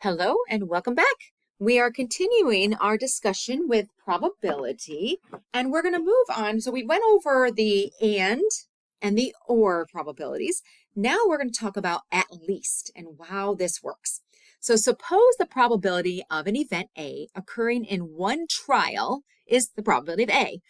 Hello and welcome back. We are continuing our discussion with probability, and we're going to move on. So we went over the and the or probabilities. Now we're going to talk about at least and how this works. So suppose the probability of an event A occurring in one trial is the probability of A.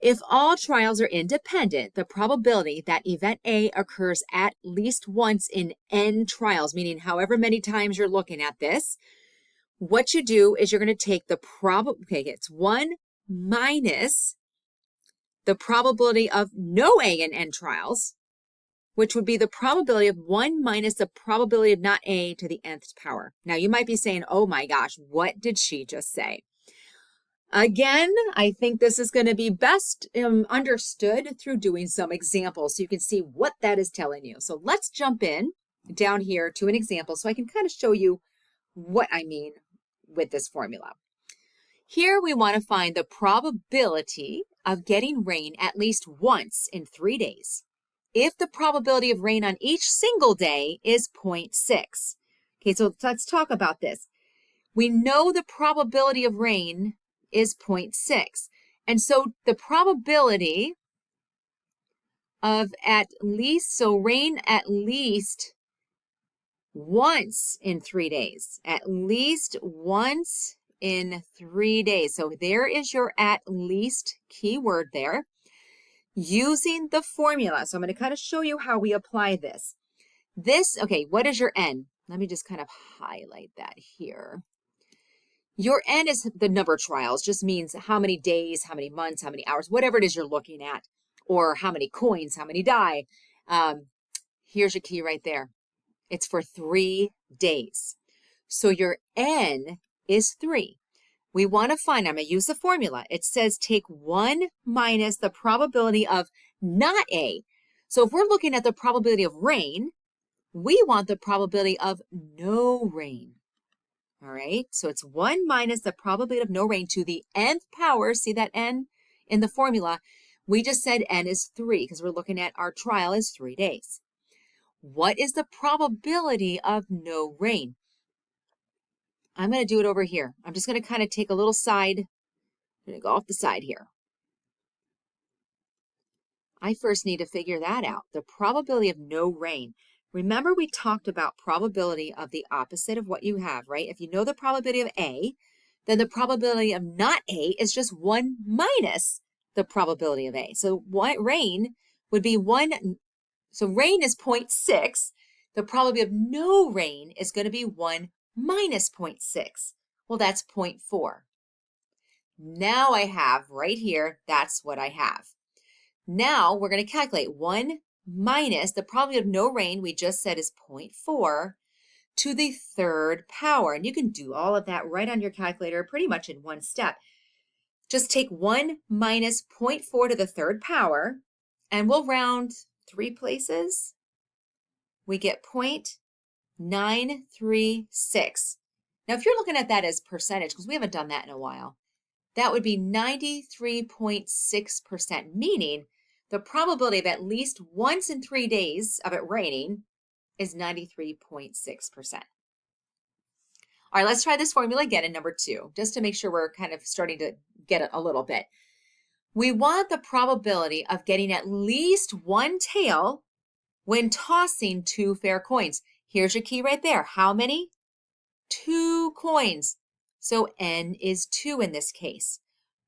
If all trials are independent, the probability that event A occurs at least once in n trials, meaning however many times you're looking at this, what you do is you're going to take the it's 1 minus the probability of no A in n trials, which would be the probability of 1 minus the probability of not A to the nth power. Now you might be saying, oh my gosh, what did she just say? Again, I think this is going to be best understood through doing some examples so you can see what that is telling you. So let's jump in down here to an example so I can kind of show you what I mean with this formula. Here we want to find the probability of getting rain at least once in 3 days if the probability of rain on each single day is 0.6. Okay, so let's talk about this. We know the probability of rain is 0.6. And so the probability of at least, so rain at least once in 3 days, at least once in 3 days. So there is your at least keyword there using the formula. So I'm going to kind of show you how we apply this. Okay, what is your N? Let me just kind of highlight that here. Your N is the number of trials, just means how many days, how many months, how many hours, whatever it is you're looking at, or how many coins, how many die. Here's your key right there. It's for 3 days. So your N is 3. We want to find, I'm going to use the formula. It says take 1 minus the probability of not A. So if we're looking at the probability of rain, we want the probability of no rain. All right, so it's 1 minus the probability of no rain to the nth power. See that n in the formula? We just said n is 3 because we're looking at our trial is 3 days. What is the probability of no rain? I'm going to do it over here. I'm just going to kind of take a little side. I'm going to go off the side here. I first need to figure that out. The probability of no rain. Remember, we talked about probability of the opposite of what you have, right? If you know the probability of A, then the probability of not A is just 1 minus the probability of A. So rain would be 1. So rain is 0.6. The probability of no rain is going to be 1 minus 0.6. Well, that's 0.4. Now I have right here, that's what I have. Now we're going to calculate 1 minus the probability of no rain, we just said is 0.4 to the third power. And you can do all of that right on your calculator pretty much in one step. Just take 1 minus 0.4 to the third power, and we'll round 3 places. We get 0.936. Now, if you're looking at that as percentage, because we haven't done that in a while, that would be 93.6%, meaning the probability of at least once in 3 days of it raining is 93.6%. All right, let's try this formula again in number 2, just to make sure we're kind of starting to get it a little bit. We want the probability of getting at least one tail when tossing 2 fair coins. Here's your key right there. How many? 2 coins. So N is 2 in this case.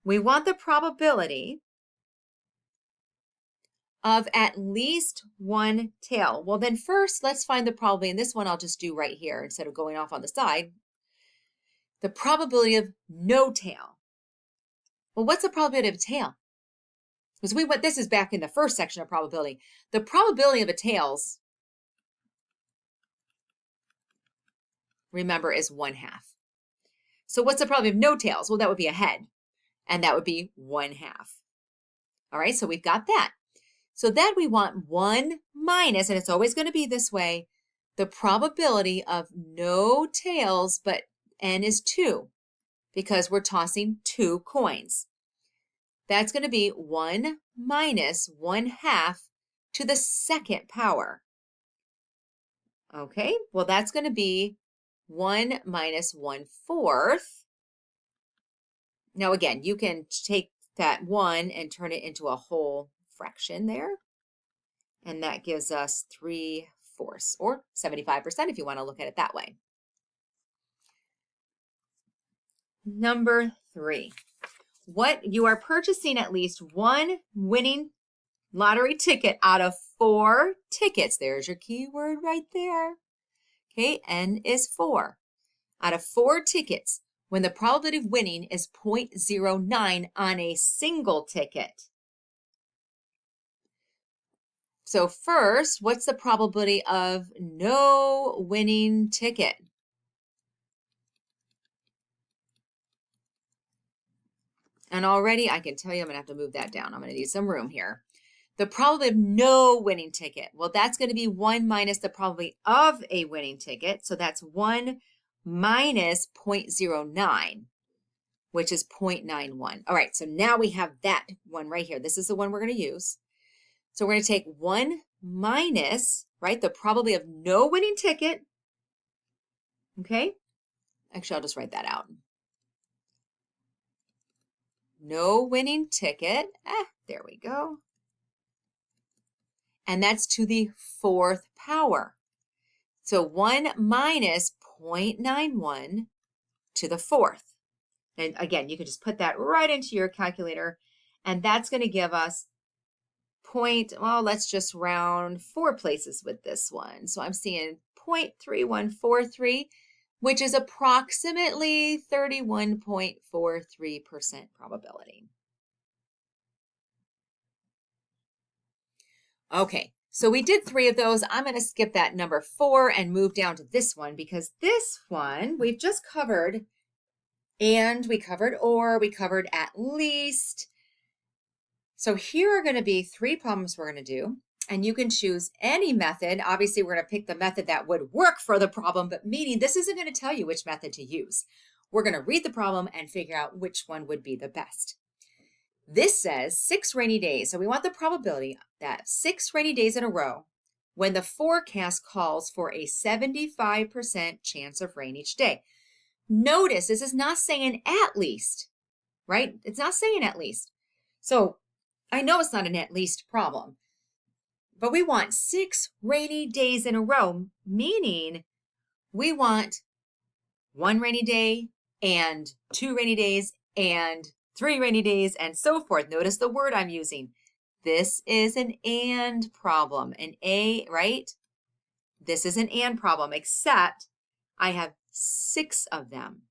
We want the probability of at least one tail. Well, then first, let's find the probability, and this one I'll just do right here instead of going off on the side. The probability of no tail. Well, what's the probability of a tail? Because this is back in the first section of probability. The probability of a tails, remember, is 1/2. So what's the probability of no tails? Well, that would be a head, and that would be 1/2. All right, so we've got that. So then we want 1 minus, and it's always going to be this way, the probability of no tails, but N is 2 because we're tossing 2 coins. That's going to be 1 minus 1/2 to the second power. Okay, well, that's going to be 1 minus 1/4. Now again, you can take that 1 and turn it into a whole fraction there. And that gives us 3/4 or 75% if you want to look at it that way. Number 3. What you are purchasing at least one winning lottery ticket out of 4 tickets. There's your keyword right there. Okay, N is 4. Out of 4 tickets, when the probability of winning is 0.09 on a single ticket. So first, what's the probability of no winning ticket? And already I can tell you I'm going to have to move that down. I'm going to need some room here. The probability of no winning ticket. Well, that's going to be 1 minus the probability of a winning ticket. So that's 1 minus 0.09, which is 0.91. All right, so now we have that one right here. This is the one we're going to use. So we're going to take 1 minus, right, the probability of no winning ticket. Okay? Actually, I'll just write that out. No winning ticket. There we go. And that's to the 4th power. So 1 minus 0.91 to the 4th. And again, you can just put that right into your calculator, and that's going to give us well, let's just round 4 places with this one. So I'm seeing 0.3143, which is approximately 31.43% probability. Okay, so we did 3 of those. I'm going to skip that number 4 and move down to this one, because this one we've just covered, and we covered or, we covered at least. So here are going to be 3 problems we're going to do, and you can choose any method. Obviously, we're going to pick the method that would work for the problem, but meaning this isn't going to tell you which method to use. We're going to read the problem and figure out which one would be the best. This says 6 rainy days. So we want the probability that 6 rainy days in a row when the forecast calls for a 75% chance of rain each day. Notice this is not saying at least, right? It's not saying at least. So I know it's not an at least problem, but we want 6 rainy days in a row, meaning we want 1 rainy day and 2 rainy days and 3 rainy days and so forth. Notice the word I'm using. This is an and problem, an A, right? This is an and problem, except I have 6 of them.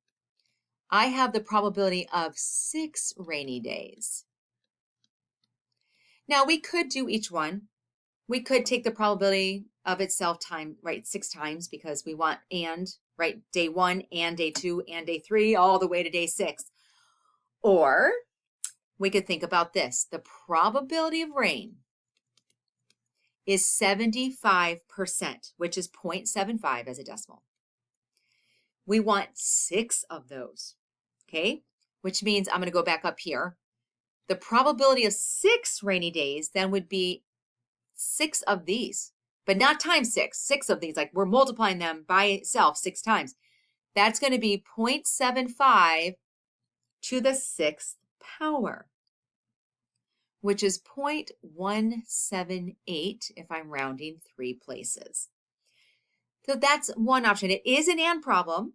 I have the probability of 6 rainy days. Now we could do each one. We could take the probability of itself time, right, 6 times, because we want and, right, day 1 and day 2 and day 3 all the way to day 6. Or we could think about this. The probability of rain is 75%, which is 0.75 as a decimal. We want 6 of those, okay? Which means I'm going to go back up here. The probability of 6 rainy days then would be 6 of these, but not times 6, 6 of these, like we're multiplying them by itself 6 times. That's going to be 0.75 to the 6th power, which is 0.178 if I'm rounding 3 places. So that's one option. It is an and problem,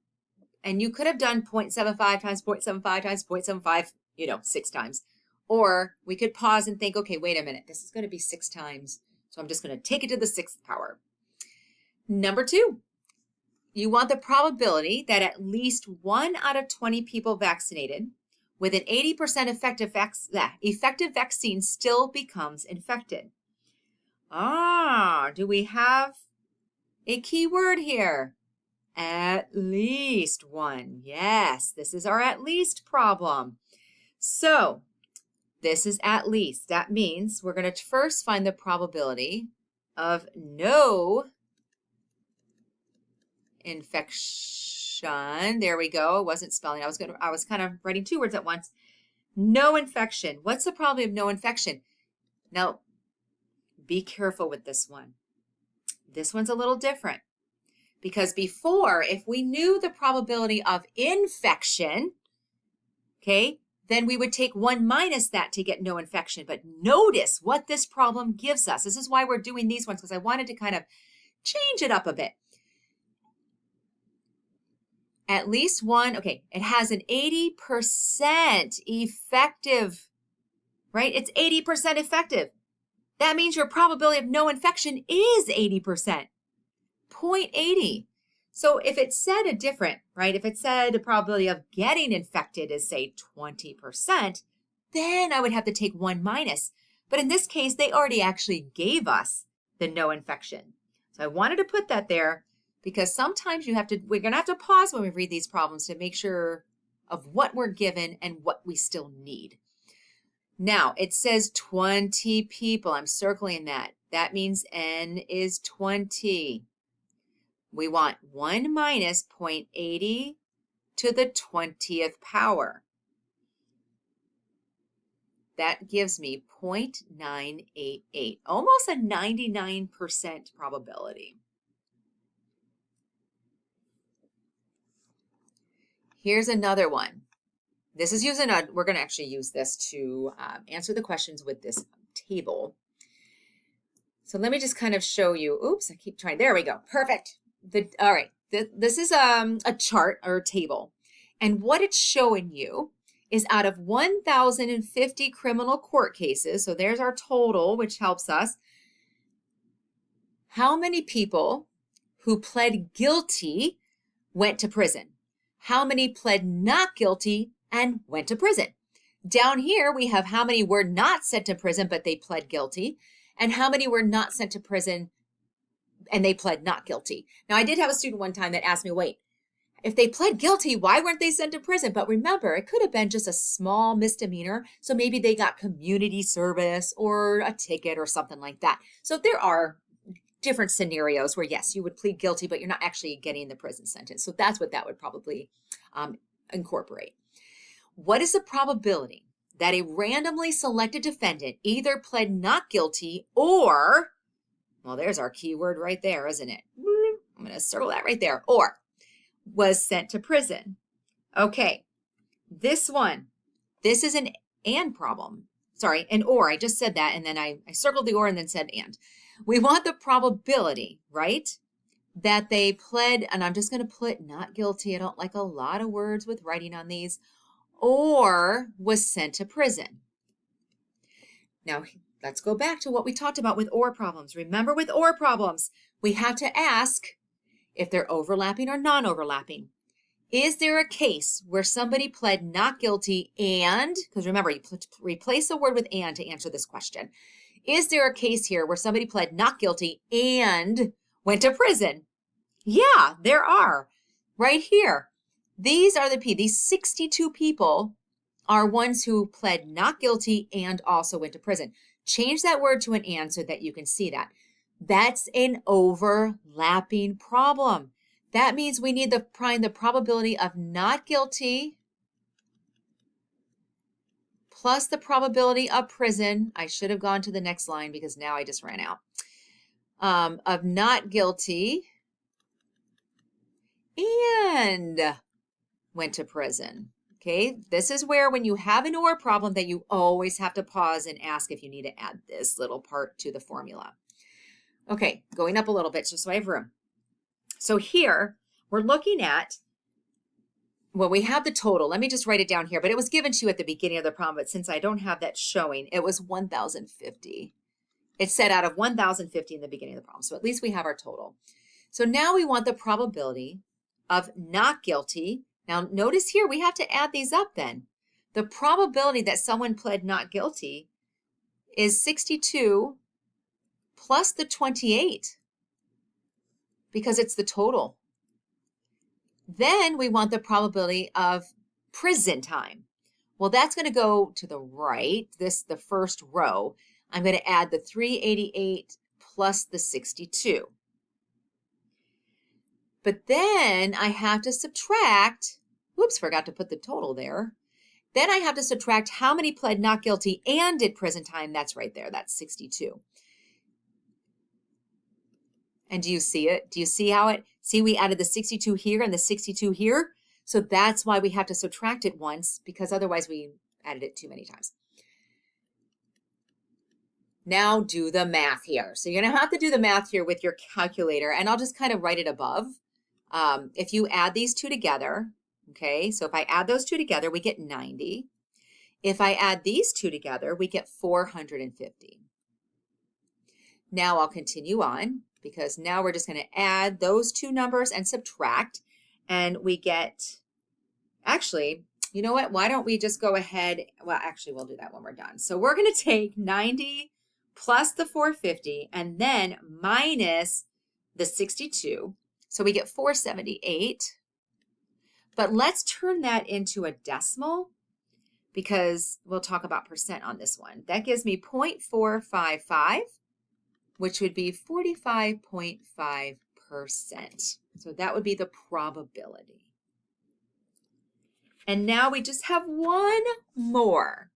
and you could have done 0.75 times 0.75 times 0.75, 6 times. Or we could pause and think, okay, wait a minute, this is going to be 6 times. So I'm just going to take it to the 6th power. Number 2, you want the probability that at least 1 out of 20 people vaccinated with an 80% effective vaccine still becomes infected. Do we have a key word here? At least 1. Yes, this is our at least problem. So this is at least. That means we're going to first find the probability of no infection. There we go. It wasn't spelling. I was kind of writing 2 words at once. No infection. What's the probability of no infection? Now, be careful with this one. This one's a little different. Because before, if we knew the probability of infection, okay, then we would take 1 minus that to get no infection. But notice what this problem gives us. This is why we're doing these ones, because I wanted to kind of change it up a bit. At least one, okay, it has an 80% effective, right? It's 80% effective. That means your probability of no infection is 80%, 0.80. So if it said a different, right? If it said the probability of getting infected is say 20%, then I would have to take 1 minus. But in this case, they already actually gave us the no infection. So I wanted to put that there because sometimes we're going to have to pause when we read these problems to make sure of what we're given and what we still need. Now, it says 20 people. I'm circling that. That means N is 20. We want 1 minus 0.80 to the 20th power. That gives me 0.988, almost a 99% probability. Here's another one. This is we're going to actually use this to answer the questions with this table. So let me just kind of show you. Oops, I keep trying. There we go. Perfect. All right. This is a chart or a table. And what it's showing you is out of 1,050 criminal court cases, so there's our total, which helps us, how many people who pled guilty went to prison? How many pled not guilty and went to prison? Down here, we have how many were not sent to prison, but they pled guilty, and how many were not sent to prison and they pled not guilty. Now, I did have a student one time that asked me, wait, if they pled guilty, why weren't they sent to prison? But remember, it could have been just a small misdemeanor. So maybe they got community service or a ticket or something like that. So there are different scenarios where, yes, you would plead guilty, but you're not actually getting the prison sentence. So that's what that would probably incorporate. What is the probability that a randomly selected defendant either pled not guilty or, well, there's our keyword right there, isn't it? I'm going to circle that right there, or was sent to prison? Okay, this is an and problem. Sorry, an or. I just said that, and then I circled the or and then said and. We want the probability, right, that they pled, and I'm just going to put not guilty. I don't like a lot of words with writing on these, or was sent to prison. Now, let's go back to what we talked about with or problems. Remember, with or problems, we have to ask if they're overlapping or non-overlapping. Is there a case where somebody pled not guilty and, because remember, you replace a word with and to answer this question. Is there a case here where somebody pled not guilty and went to prison? Yeah, there are. Right here. These are these 62 people are ones who pled not guilty and also went to prison. Change that word to an and so that you can see that. That's an overlapping problem. That means we need to find the probability of not guilty plus the probability of prison. I should have gone to the next line because now I just ran out. Of not guilty and went to prison. Okay, this is where when you have an or problem that you always have to pause and ask if you need to add this little part to the formula. Okay, going up a little bit just so I have room. So here we're looking at, well, we have the total. Let me just write it down here, but it was given to you at the beginning of the problem, but since I don't have that showing, it was 1,050. It said out of 1,050 in the beginning of the problem. So at least we have our total. So now we want the probability of not guilty. Now notice here we have to add these up then. The probability that someone pled not guilty is 62 plus the 28 because it's the total. Then we want the probability of prison time. Well, that's going to go to the right, the first row. I'm going to add the 388 plus the 62. But then I have to subtract, whoops, forgot to put the total there. Then I have to subtract how many pled not guilty and did prison time. That's right there, that's 62. And do you see it? Do you see how see we added the 62 here and the 62 here? So that's why we have to subtract it once, because otherwise we added it too many times. Now do the math here. So you're going to have to do the math here with your calculator, and I'll just kind of write it above. If you add these two together, okay, so if I add those two together, we get 90. If I add these two together, we get 450. Now I'll continue on, because now we're just going to add those two numbers and subtract, and we get, actually, you know what? Why don't we just go ahead? Well, actually, we'll do that when we're done. So we're going to take 90 plus the 450 and then minus the 62. So we get 478. But let's turn that into a decimal, because we'll talk about percent on this one. That gives me 0.455, which would be 45.5%. So that would be the probability. And now we just have one more.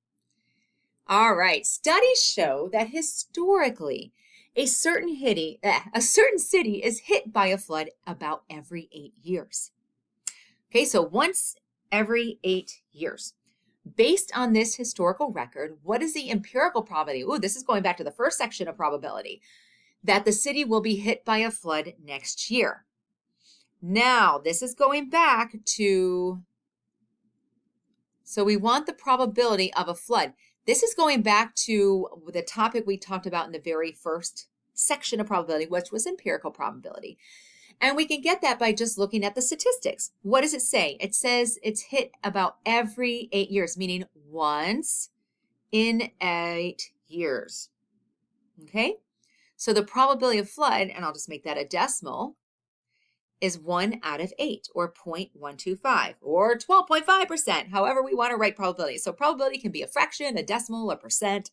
All right, studies show that historically, a certain city is hit by a flood about every 8 years. Okay, so once every 8 years. Based on this historical record, what is the empirical probability? Oh, this is going back to the first section of probability, that the city will be hit by a flood next year. Now, this is going back to, so we want the probability of a flood. This is going back to the topic we talked about in the very first section of probability, which was empirical probability. And we can get that by just looking at the statistics. What does it say? It says it's hit about every 8 years, meaning once in 8 years. Okay? So the probability of flood, and I'll just make that a decimal, is 1 out of 8, or 0.125, or 12.5%, however we want to write probability. So probability can be a fraction, a decimal, a percent.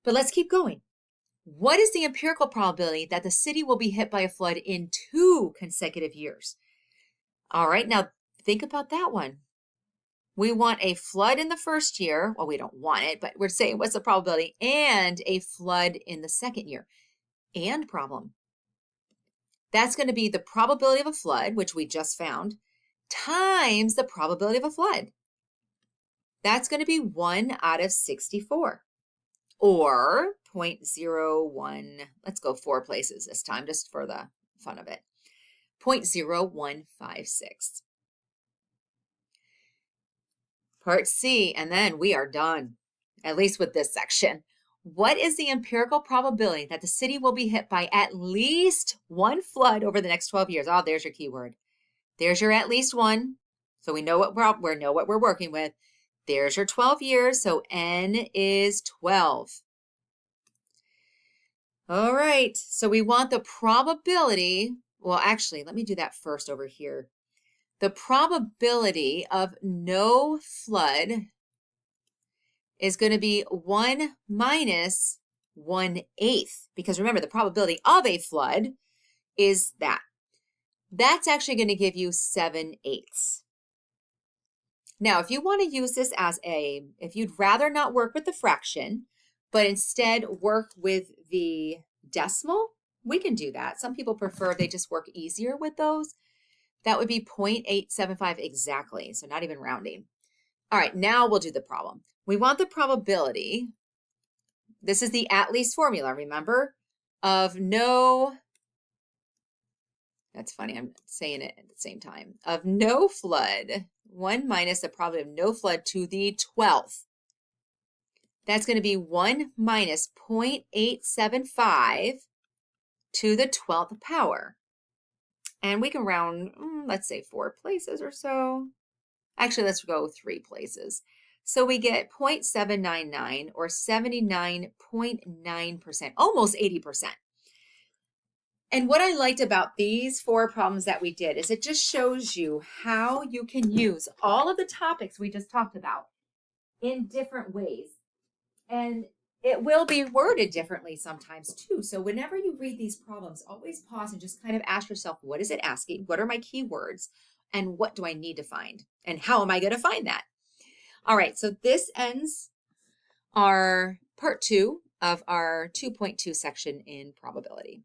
But let's keep going. What is the empirical probability that the city will be hit by a flood in 2 consecutive years? All right, now think about that one. We want a flood in the first year. Well, we don't want it, but we're saying what's the probability? And a flood in the second year. And problem. That's going to be the probability of a flood, which we just found, times the probability of a flood. That's going to be 1 out of 64. Or 0.01, let's go 4 places this time, just for the fun of it. 0.0156. Part C, and then we are done, at least with this section. What is the empirical probability that the city will be hit by at least one flood over the next 12 years? Oh, there's your keyword. There's your at least one. So we know what we're working with. There's your 12 years, so N is 12. All right, so we want the probability. Well, actually, let me do that first over here. The probability of no flood is going to be 1 minus 1/8, because remember, the probability of a flood is that. That's actually going to give you 7/8. Now, if you want to use this as if you'd rather not work with the fraction, but instead work with the decimal, we can do that. Some people prefer they just work easier with those. That would be 0.875 exactly, so not even rounding. All right, now we'll do the problem. We want the probability, this is the at least formula, remember, of no, that's funny, I'm saying it at the same time, of no flood, 1 minus the probability of no flood to the 12th. That's going to be 1 minus 0.875 to the 12th power. And we can round, let's say 4 places or so. Actually, let's go 3 places. So we get 0.799, or 79.9%, almost 80%. And what I liked about these 4 problems that we did is it just shows you how you can use all of the topics we just talked about in different ways. And it will be worded differently sometimes too. So whenever you read these problems, always pause and just kind of ask yourself, what is it asking? What are my keywords? And what do I need to find? And how am I going to find that? All right, so this ends our part 2 of our 2.2 section in probability.